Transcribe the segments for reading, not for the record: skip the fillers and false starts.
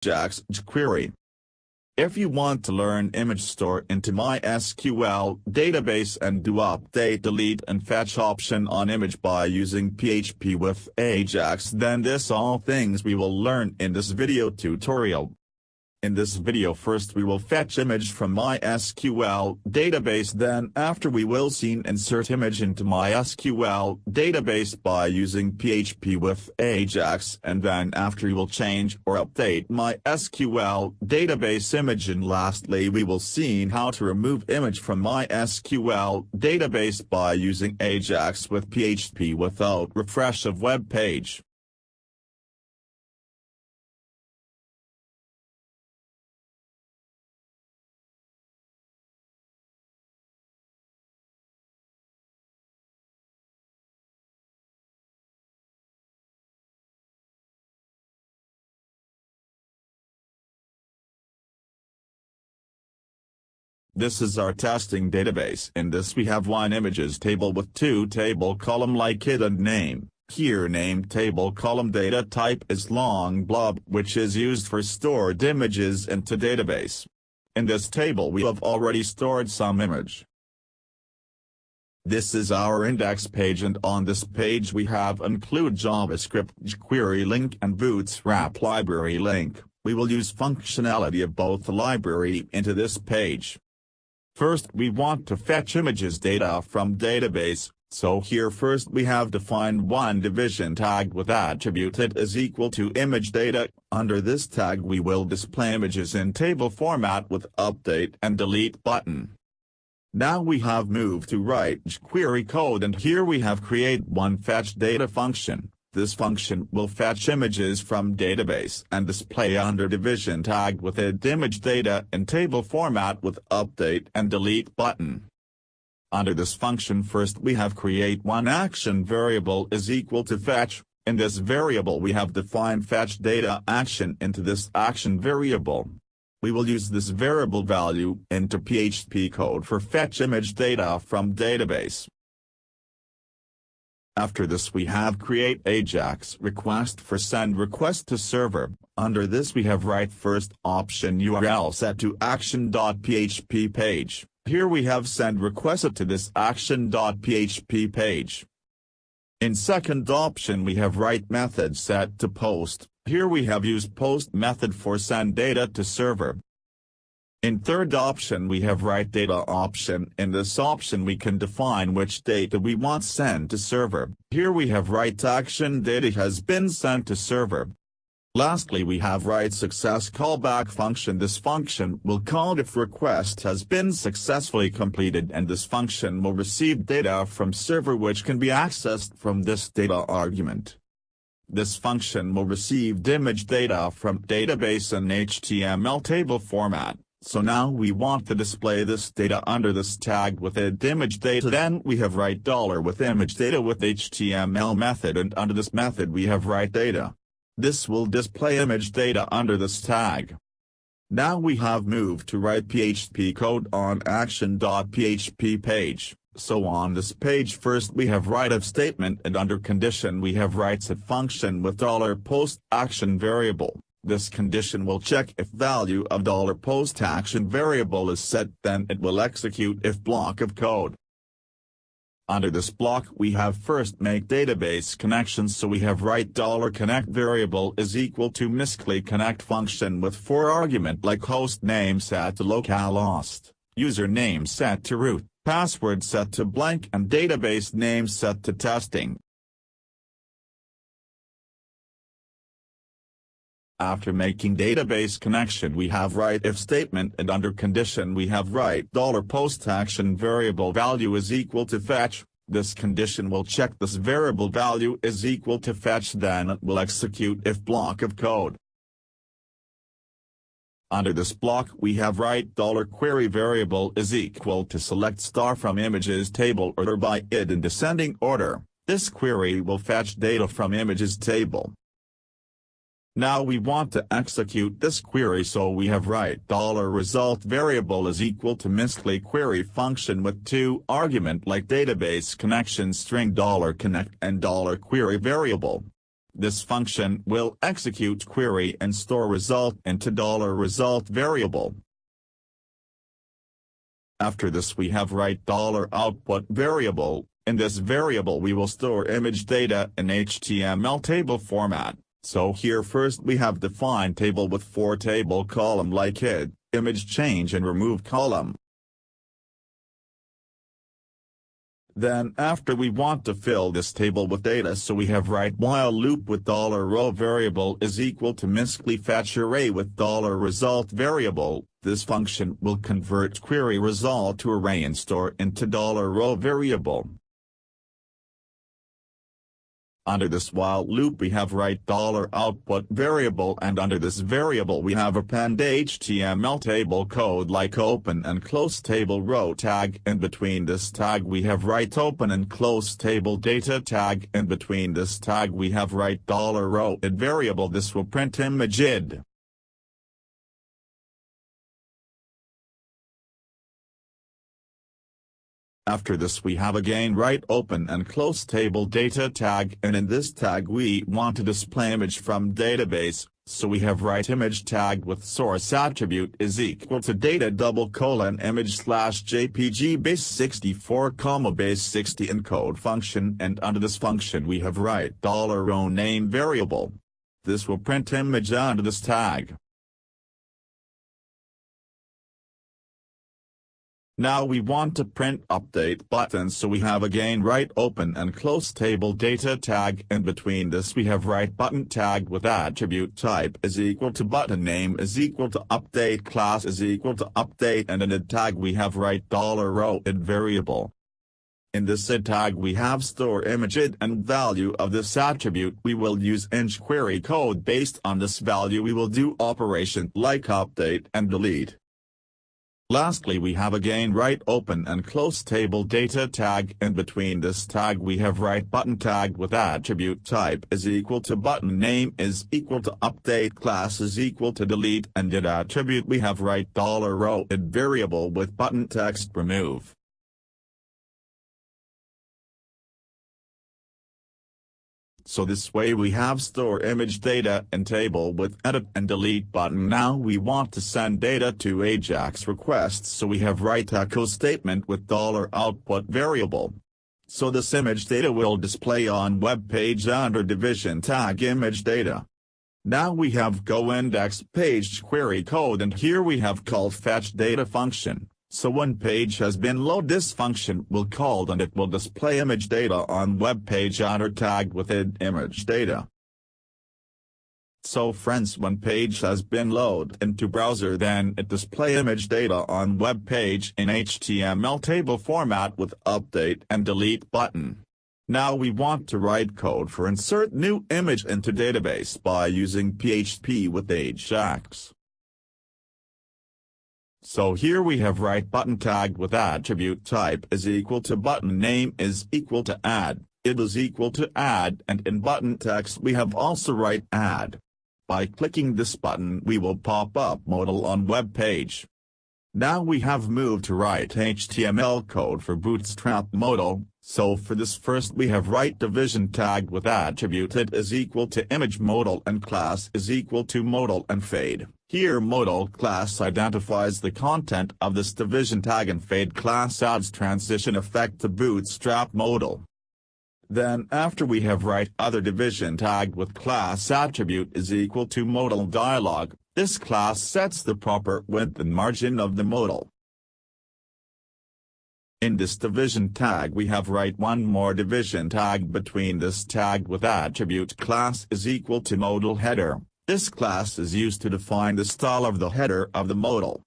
Ajax query. If you want to learn image store into MySQL database and do update, delete and fetch option on image by using PHP with Ajax, then this all things we will learn in this video tutorial. In this video first we will fetch image from MySQL database, then after we will insert image into MySQL database by using PHP with Ajax, and then after we will change or update MySQL database image, and lastly we will see how to remove image from MySQL database by using Ajax with PHP without refresh of web page. This is our testing database. In this we have one images table with two table column like id and name. Here name table column data type is long blob, which is used for stored images into database. In this table we have already stored some image. This is our index page, and on this page we have include JavaScript jQuery link and Bootstrap library link. We will use functionality of both the library into this page. First we want to fetch images data from database, so here first we have defined one division tag with attribute it is equal to image data. Under this tag we will display images in table format with update and delete button. Now we have moved to write jQuery code, and here we have create one fetch data function. This function will fetch images from database and display under division tag with id image data in table format with update and delete button. Under this function first we have create one action variable is equal to fetch. In this variable we have defined fetch data action into this action variable. We will use this variable value into PHP code for fetch image data from database. After this we have create Ajax request for send request to server. Under this we have write first option URL set to action.php page. Here we have send request to this action.php page. In second option we have write method set to post. Here we have used post method for send data to server. In third option we have write data option. In this option we can define which data we want sent to server. Here we have write action data has been sent to server. Lastly we have write success callback function. This function will call if request has been successfully completed, and this function will receive data from server which can be accessed from this data argument. This function will receive image data from database in HTML table format. So now we want to display this data under this tag with id image data. Then we have write $with image data with HTML method, and under this method we have write data. This will display image data under this tag. Now we have moved to write PHP code on action.php page. So on this page first we have write if statement, and under condition we have write set function with $post action variable. This condition will check if value of $post action variable is set, then it will execute if block of code. Under this block we have first make database connections, so we have write $connect variable is equal to Mysql connect function with 4 argument like host name set to localhost, username set to root, password set to blank, and database name set to testing. After making database connection we have write if statement, and under condition we have write $post action variable value is equal to fetch. This condition will check this variable value is equal to fetch, then it will execute if block of code. Under this block we have write $query variable is equal to select star from images table order by id in descending order. This query will fetch data from images table. Now we want to execute this query, so we have write $result variable is equal to Mysql query function with 2 argument like database connection string $connect and $query variable. This function will execute query and store result into $result variable. After this we have write $output variable. In this variable we will store image data in HTML table format. So here first we have defined table with 4 table column like id, image change and remove column. Then after we want to fill this table with data, so we have write while loop with $row variable is equal to Mysql fetch array with $result variable. This function will convert query result to array and store into $row variable. Under this while loop we have write $output variable, and under this variable we have append HTML table code like open and close table row tag. In between this tag we have write open and close table data tag. In between this tag we have write $row id variable. This will print image id. After this we have again write open and close table data tag, and in this tag we want to display image from database, so we have write image tag with source attribute is equal to data image /jpg base 64, base 60 encode function, and under this function we have write $row name variable. This will print image under this tag. Now we want to print update button, so we have again write open and close table data tag. In between this we have write button tag with attribute type is equal to button name is equal to update class is equal to update, and in id tag we have write $row id variable. In this id tag we have store image id and value of this attribute. We will use ing query code. Based on this value we will do operation like update and delete. Lastly we have again write open and close table data tag. In between this tag we have write button tag with attribute type is equal to button name is equal to update class is equal to delete, and id attribute we have write $row id variable with button text remove. So this way we have store image data in table with edit and delete button. Now we want to send data to Ajax requests, so we have write echo statement with $output variable. So this image data will display on web page under division tag image data. Now we have go index page query code, and here we have called fetch data function. So when page has been loaded, this function will called and it will display image data on web page under tag with id image data. So friends, when page has been loaded into browser, then it display image data on web page in HTML table format with update and delete button. Now we want to write code for insert new image into database by using PHP with Ajax. So here we have write button tag with attribute type is equal to button name is equal to add, id is equal to add, and in button text we have also write add. By clicking this button we will pop up modal on web page. Now we have moved to write HTML code for bootstrap modal, so for this first we have write division tag with attribute id is equal to image modal and class is equal to modal and fade. Here modal class identifies the content of this division tag and fade class adds transition effect to bootstrap modal. Then after we have write other division tag with class attribute is equal to modal dialog, this class sets the proper width and margin of the modal. In this division tag we have write one more division tag between this tag with attribute class is equal to modal header. This class is used to define the style of the header of the modal.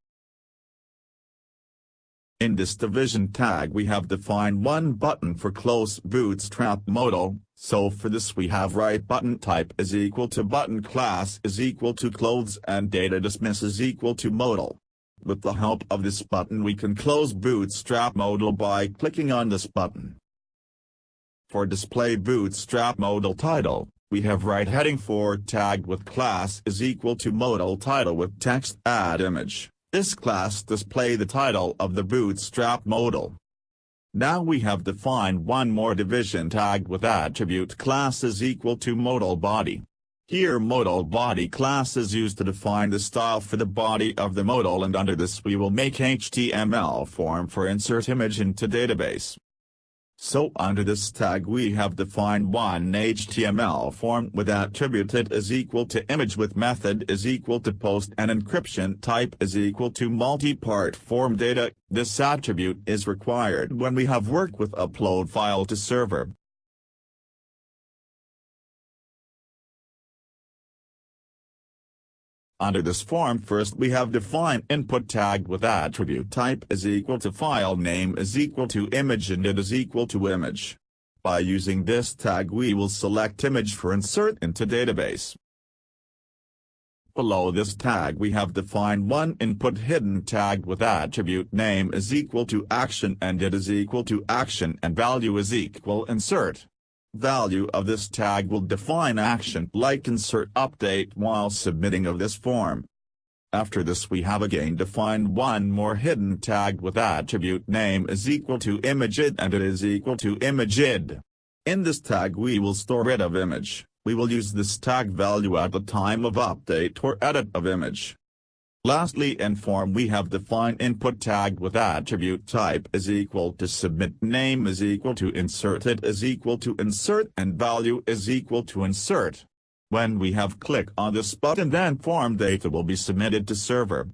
In this division tag we have defined one button for close bootstrap modal, so for this we have write button type is equal to button class is equal to close and data dismiss is equal to modal. With the help of this button we can close bootstrap modal by clicking on this button. For display bootstrap modal title, we have write heading for tag with class is equal to modal title with text add image. This class display the title of the bootstrap modal. Now we have defined one more division tag with attribute class is equal to modal body. Here modal body class is used to define the style for the body of the modal, and under this we will make HTML form for insert image into database. So under this tag we have defined one HTML form with attribute it is equal to image with method is equal to post and encryption type is equal to multi-part form data. This attribute is required when we have work with upload file to server. Under this form first we have defined input tag with attribute type is equal to file name is equal to image and it is equal to image. By using this tag we will select image for insert into database. Below this tag we have defined one input hidden tag with attribute name is equal to action and it is equal to action and value is equal insert. Value of this tag will define action like insert update while submitting of this form. After this we have again defined one more hidden tag with attribute name is equal to imageid and it is equal to imageid. In this tag we will store it of image. We will use this tag value at the time of update or edit of image. Lastly in form we have defined input tag with attribute type is equal to submit name is equal to insert it is equal to insert and value is equal to insert. When we have click on this button then form data will be submitted to server.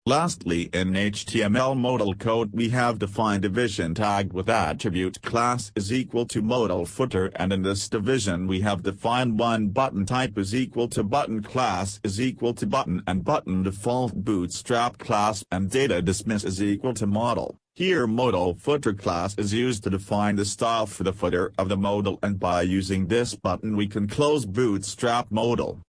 Lastly in HTML modal code we have defined division tag with attribute class is equal to modal footer and in this division we have defined one button type is equal to button class is equal to button and button default bootstrap class and data dismiss is equal to modal. Here modal footer class is used to define the style for the footer of the modal and by using this button we can close bootstrap modal.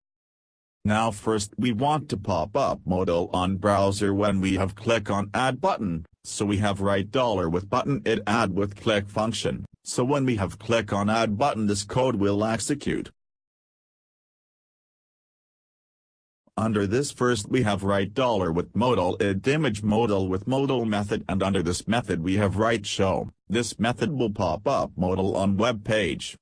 Now first we want to pop up modal on browser when we have click on add button, so we have write $with button it add with click function, so when we have click on add button this code will execute. Under this first we have write $with modal id image modal with modal method and under this method we have write show. This method will pop up modal on web page.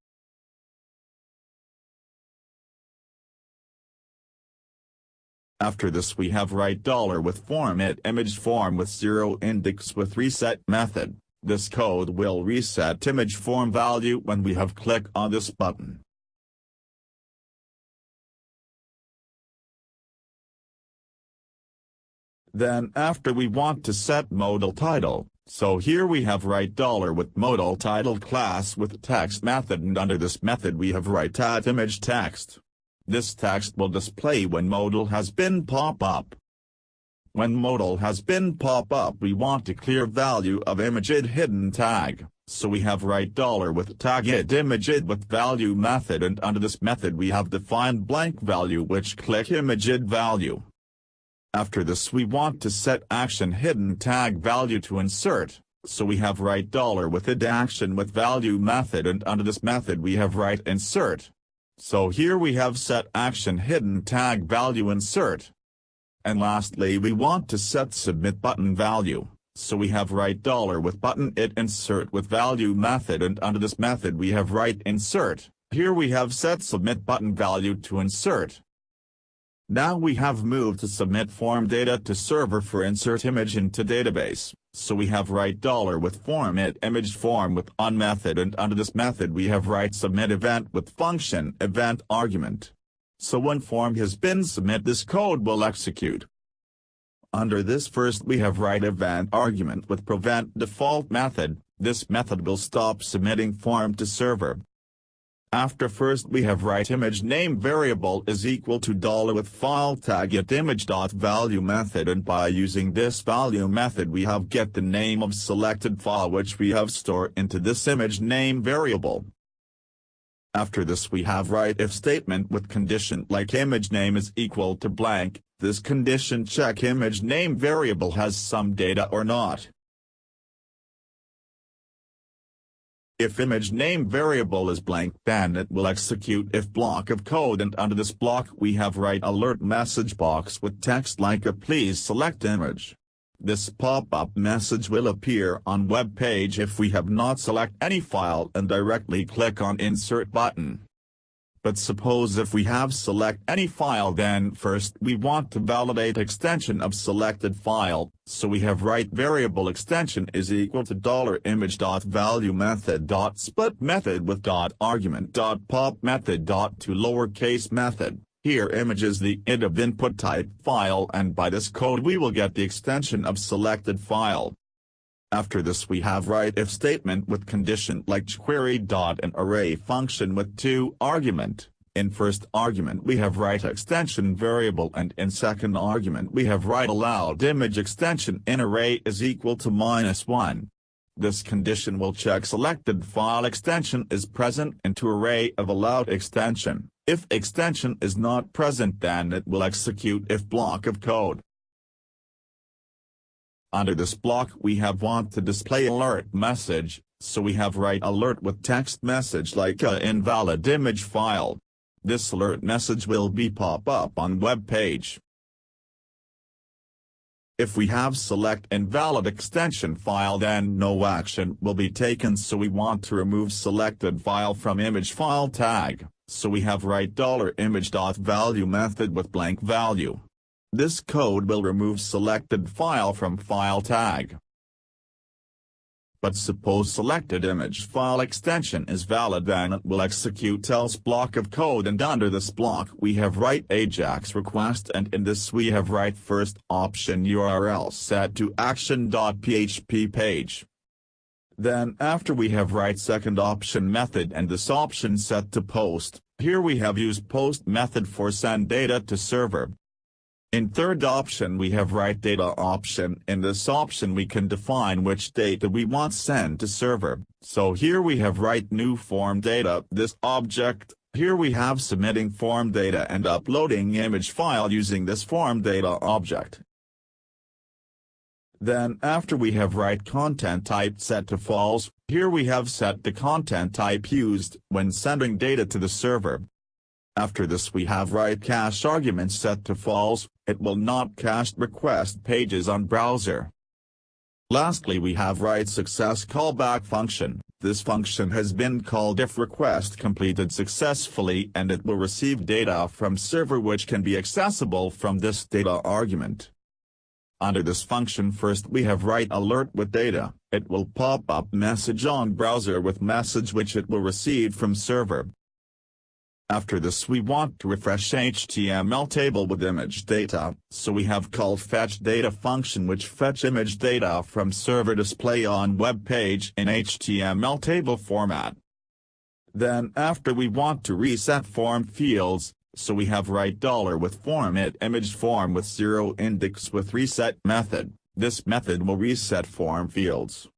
After this we have write $with form it image form with 0 index with reset method. This code will reset image form value when we have click on this button. Then after we want to set modal title, so here we have write $with modal title class with text method and under this method we have write at image text. This text will display when modal has been pop up. When modal has been pop up we want to clear value of imageid hidden tag, so we have write $with tag id imageid with value method and under this method we have defined blank value which click imageid value. After this we want to set action hidden tag value to insert, so we have write $with id action with value method and under this method we have write insert. So here we have set action hidden tag value insert. And lastly we want to set submit button value, so we have write $with button it insert with value method and under this method we have write insert. Here we have set submit button value to insert. Now we have moved to submit form data to server for insert image into database, so we have write $with form it image form with on method and under this method we have write submit event with function event argument. So when form has been submit this code will execute. Under this first we have write event argument with prevent default method, this method will stop submitting form to server. After first we have write image name variable is equal to $with file tag get image.value method and by using this value method we have get the name of selected file which we have stored into this image name variable. After this we have write if statement with condition like image name is equal to blank, this condition check image name variable has some data or not. If image name variable is blank then it will execute if block of code and under this block we have write alert message box with text like a please select image. This pop-up message will appear on web page if we have not select any file and directly click on Insert button. But suppose if we have select any file, then first we want to validate extension of selected file, so we have write variable extension is equal to $image.value method.split method with .argument.pop method.to lowercase method. Here image is the id of input type file, and by this code we will get the extension of selected file. After this we have write if statement with condition like query.an array function with 2 argument. In first argument we have write extension variable, and in second argument we have write allowed image extension in array is equal to -1. This condition will check selected file extension is present into array of allowed extension. If extension is not present, then it will execute if block of code. Under this block we have want to display alert message, so we have write alert with text message like a invalid image file. This alert message will be pop up on web page. If we have select invalid extension file, then no action will be taken, so we want to remove selected file from image file tag, so we have write $image.value method with blank value. This code will remove selected file from file tag. But suppose selected image file extension is valid, then it will execute else block of code, and under this block we have write Ajax request, and in this we have write first option URL set to action.php page. Then after we have write second option method, and this option set to post. Here we have used post method for send data to server. In third option we have write data option. In this option we can define which data we want send to server, so here we have write new form data. This object, here we have submitting form data and uploading image file using this form data object. Then after we have write content type set to false, here we have set the content type used when sending data to the server. After this we have write cache argument set to false, it will not cache request pages on browser. Lastly we have write success callback function. This function has been called if request completed successfully, and it will receive data from server which can be accessible from this data argument. Under this function first we have write alert with data. It will pop up message on browser with message which it will receive from server. After this we want to refresh HTML table with image data, so we have called fetch data function which fetch image data from server display on web page in HTML table format. Then after we want to reset form fields, so we have write $with form it image form with 0 index with reset method. This method will reset form fields.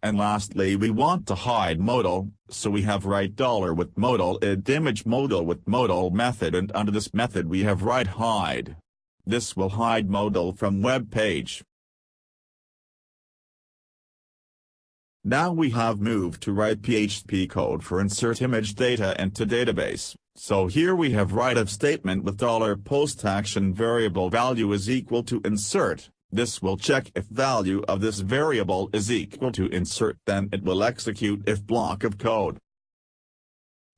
And lastly we want to hide modal, so we have write $with modal id image modal with modal method, and under this method we have write hide. This will hide modal from web page. Now we have moved to write PHP code for insert image data into database. So here we have write if statement with $post action variable value is equal to insert. This will check if value of this variable is equal to insert, then it will execute if block of code.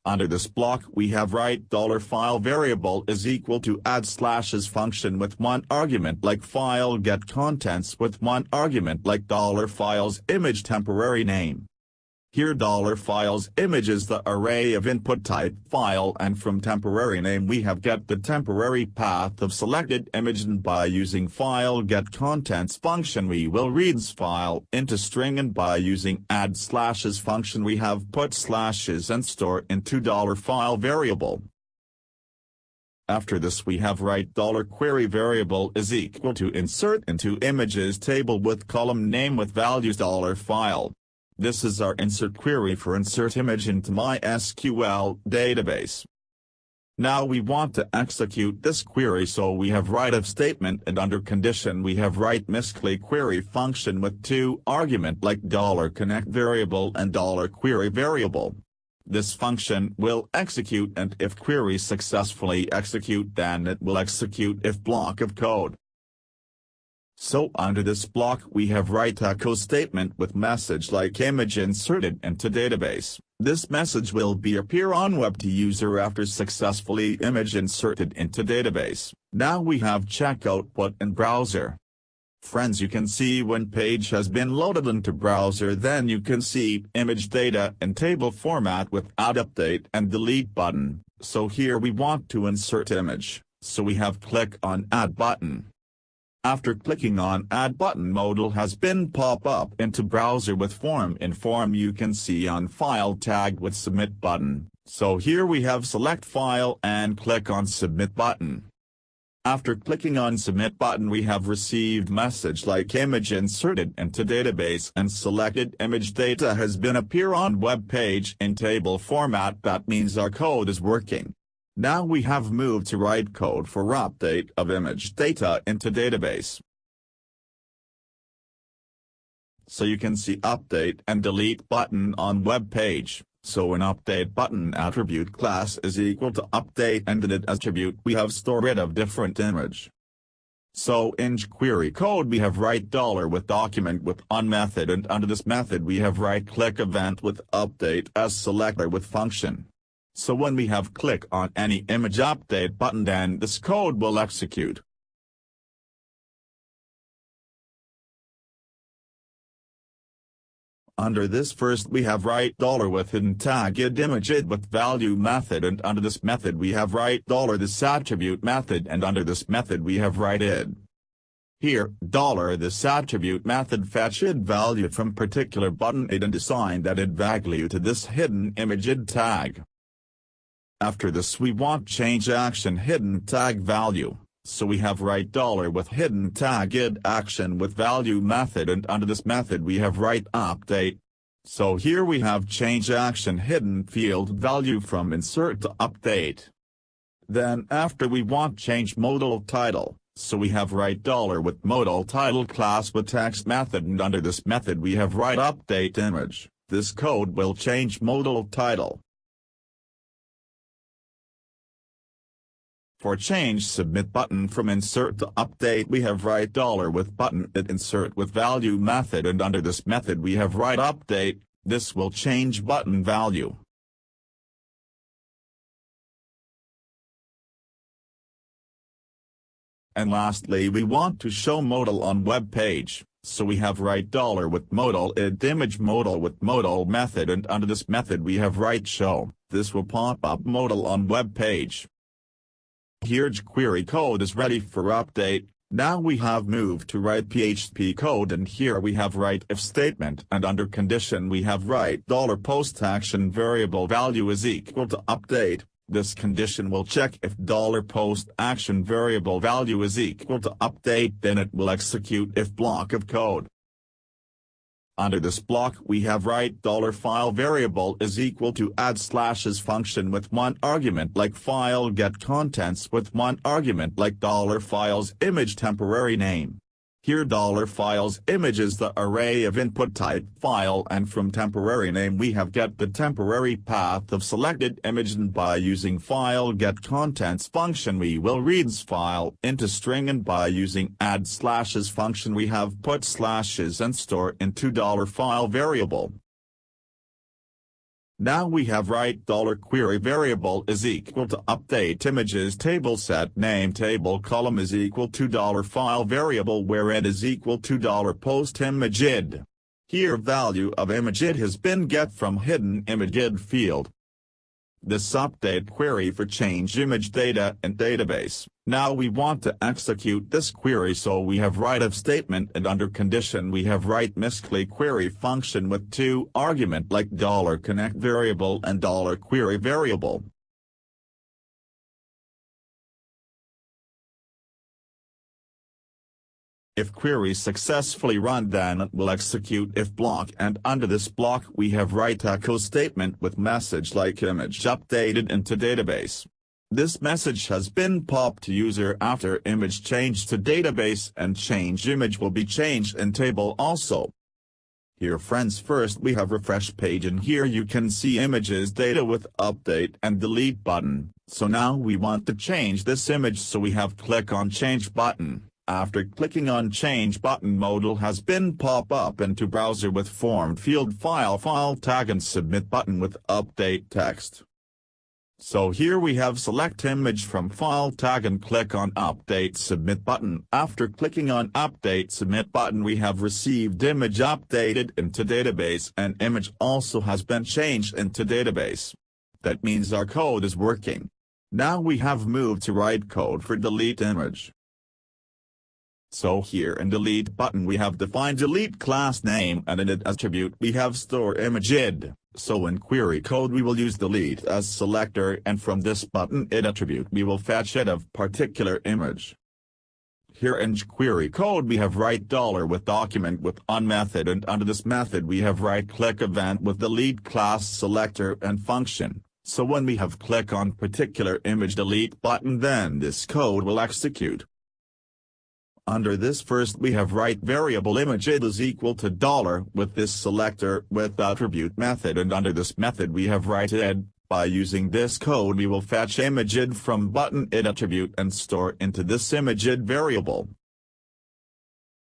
Under this block we have write $file variable is equal to add slashes function with 1 argument like file get contents with 1 argument like $files image temporary name. Here $files image is the array of input type file, and from temporary name we have get the temporary path of selected image, and by using file get contents function we will read file into string, and by using add slashes function we have put slashes and store into $file variable. After this we have write $query variable is equal to insert into images table with column name with values $file. This is our insert query for insert image into MySQL database. Now we want to execute this query, so we have write if statement, and under condition we have write Mysql query function with 2 argument like $connect variable and $query variable. This function will execute, and if query successfully execute then it will execute if block of code. So under this block we have write echo statement with message like image inserted into database. This message will appear on web to user after successfully image inserted into database. Now we have check output in browser. Friends, you can see when page has been loaded into browser, then you can see image data in table format with add update and delete button. So here we want to insert image, so we have click on add button. After clicking on add button, modal has been pop up into browser with form. In form you can see on file tag with submit button. So here we have select file and click on submit button. After clicking on submit button we have received message like image inserted into database and selected image data has been appear on web page in table format. That means our code is working. Now we have moved to write code for update of image data into database. So you can see update and delete button on web page. So an update button attribute class is equal to update and delete attribute we have stored it of different image. So in query code we have write $ with document with on method, and under this method we have right click event with update as selector with function. So when we have click on any image update button, then this code will execute. Under this first we have write $ with hidden tag id image id with value method, and under this method we have write $ this attribute method, and under this method we have write id. Here, $this attribute method fetch id value from particular button id and assign that id value to this hidden image id tag. After this we want change action hidden tag value, so we have write $ with hidden tag id action with value method, and under this method we have write update. So here we have change action hidden field value from insert to update. Then after we want change modal title, so we have write $ with modal title class with text method, and under this method we have write update image. This code will change modal title. For change submit button from insert to update we have write $ with button id insert with value method, and under this method we have write update. This will change button value. And lastly we want to show modal on web page, so we have write $ with modal id image modal with modal method, and under this method we have write show. This will pop up modal on web page. Here query code is ready for update. Now we have moved to write PHP code, and here we have write if statement, and under condition we have write $post action variable value is equal to update. This condition will check if $post action variable value is equal to update, then it will execute if block of code. Under this block we have write $file variable is equal to add slashes function with one argument like file get contents with one argument like $files image temporary name. Here $files image is the array of input type file, and from temporary name we have get the temporary path of selected image, and by using file get contents function we will read file into string, and by using add slashes function we have put slashes and store into $file variable. Now we have write $query variable is equal to update images table set name table column is equal to $file variable where id is equal to $post image id. Here value of image id has been get from hidden image id field. This update query for change image data in database. Now we want to execute this query, so we have write if statement, and under condition we have write Mysql query function with two argument like $connect variable and $query variable. If query successfully run, then it will execute if block, and under this block we have write echo statement with message like image updated into database. This message has been popped to user after image changed to database, and change image will be changed in table also. Here friends, first we have refresh page, and here you can see images data with update and delete button. So now we want to change this image, so we have click on change button. After clicking on Change button, modal has been pop up into browser with formed field file tag and submit button with update text. So here we have select image from file tag and click on update submit button. After clicking on update submit button, we have received image updated into database and image also has been changed into database. That means our code is working. Now we have moved to write code for delete image. So here in delete button we have defined delete class name and in it attribute we have store image id. So in query code we will use delete as selector and from this button id attribute we will fetch id of particular image. Here in query code we have write $ with document with on method and under this method we have right click event with delete class selector and function. So when we have click on particular image delete button then this code will execute. Under this first we have write variable image id is equal to $ with this selector with attribute method and under this method we have write id. By using this code we will fetch image id from button id attribute and store into this image id variable.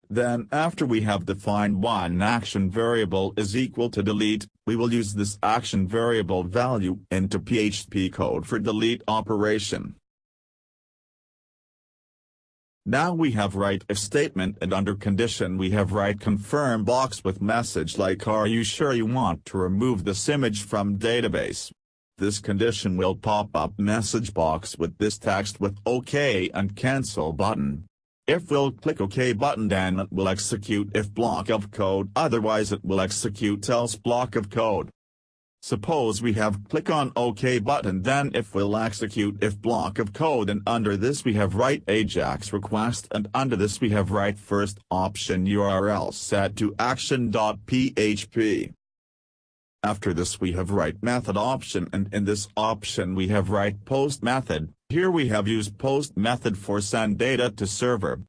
Then after we have defined one action variable is equal to delete, we will use this action variable value into PHP code for delete operation. Now we have write if statement and under condition we have write confirm box with message like are you sure you want to remove this image from database. This condition will pop up message box with this text with OK and cancel button. If we'll click OK button then it will execute if block of code, otherwise it will execute else block of code. Suppose we have click on OK button then if will execute if block of code and under this we have write Ajax request and under this we have write first option URL set to action.php. After this we have write method option and in this option we have write post method. Here we have used post method for send data to server.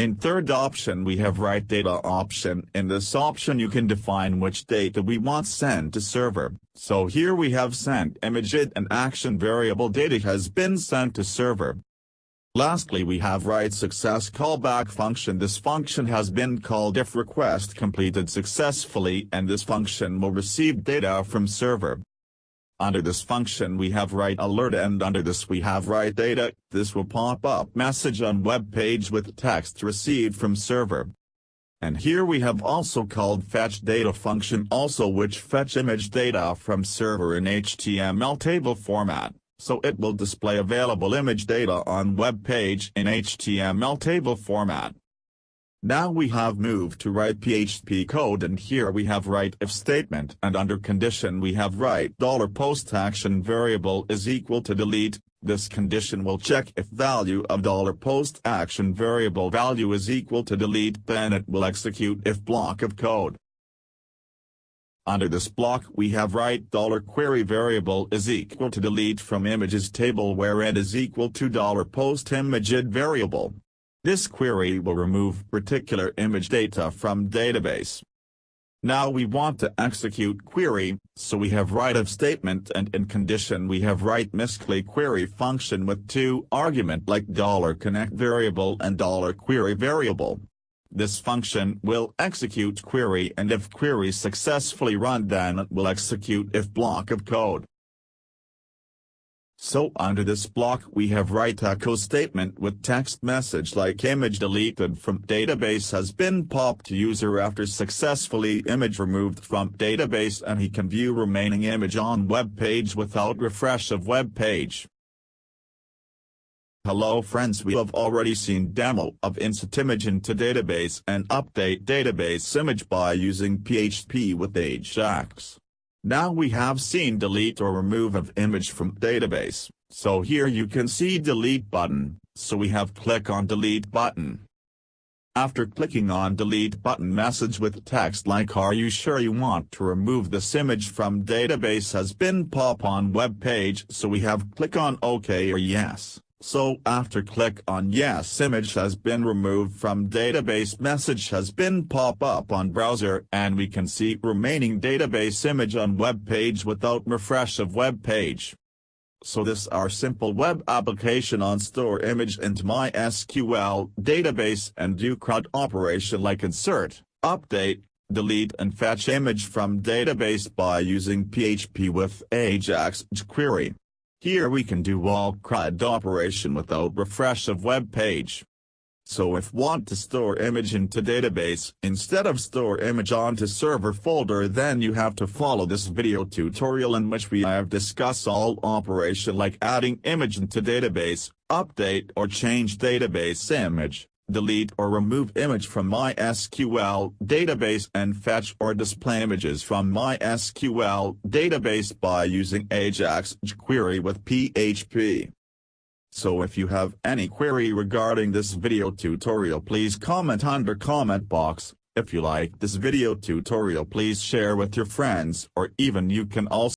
In third option we have write data option. In this option you can define which data we want send to server. So here we have sent image id and action variable data has been sent to server. Lastly we have write success callback function. This function has been called if request completed successfully and this function will receive data from server. Under this function we have write alert and under this we have write data. This will pop up message on web page with text received from server. And here we have also called fetch data function also which fetch image data from server in HTML table format. So it will display available image data on web page in HTML table format. Now we have moved to write PHP code and here we have write if statement and under condition we have write $post action variable is equal to delete. This condition will check if value of $post action variable value is equal to delete then it will execute if block of code. Under this block we have write $query variable is equal to delete from images table where id is equal to $post image id variable. This query will remove particular image data from database. Now we want to execute query, so we have write if statement and in condition we have write Mysql query function with two argument like $connect variable and $query variable. This function will execute query and if query successfully run then it will execute if block of code. So under this block we have write echo statement with text message like image deleted from database has been popped to user after successfully image removed from database and he can view remaining image on web page without refresh of web page. Hello friends, we have already seen demo of insert image into database and update database image by using PHP with Ajax. Now we have seen delete or remove of image from database, so here you can see delete button, so we have click on delete button. After clicking on delete button message with text like are you sure you want to remove this image from database has been pop on web page so we have click on OK or yes. So after click on yes image has been removed from database message has been pop up on browser and we can see remaining database image on web page without refresh of web page. So this our simple web application on store image into MySQL database and do CRUD operation like insert, update, delete and fetch image from database by using PHP with Ajax jQuery. Here we can do all CRUD operation without refresh of web page. So if want to store image into database instead of store image onto server folder, then you have to follow this video tutorial in which we have discussed all operation like adding image into database, update or change database image, delete or remove image from MySQL database and fetch or display images from MySQL database by using Ajax jQuery with PHP. So if you have any query regarding this video tutorial, please comment under comment box. If you like this video tutorial, please share with your friends, or even you can also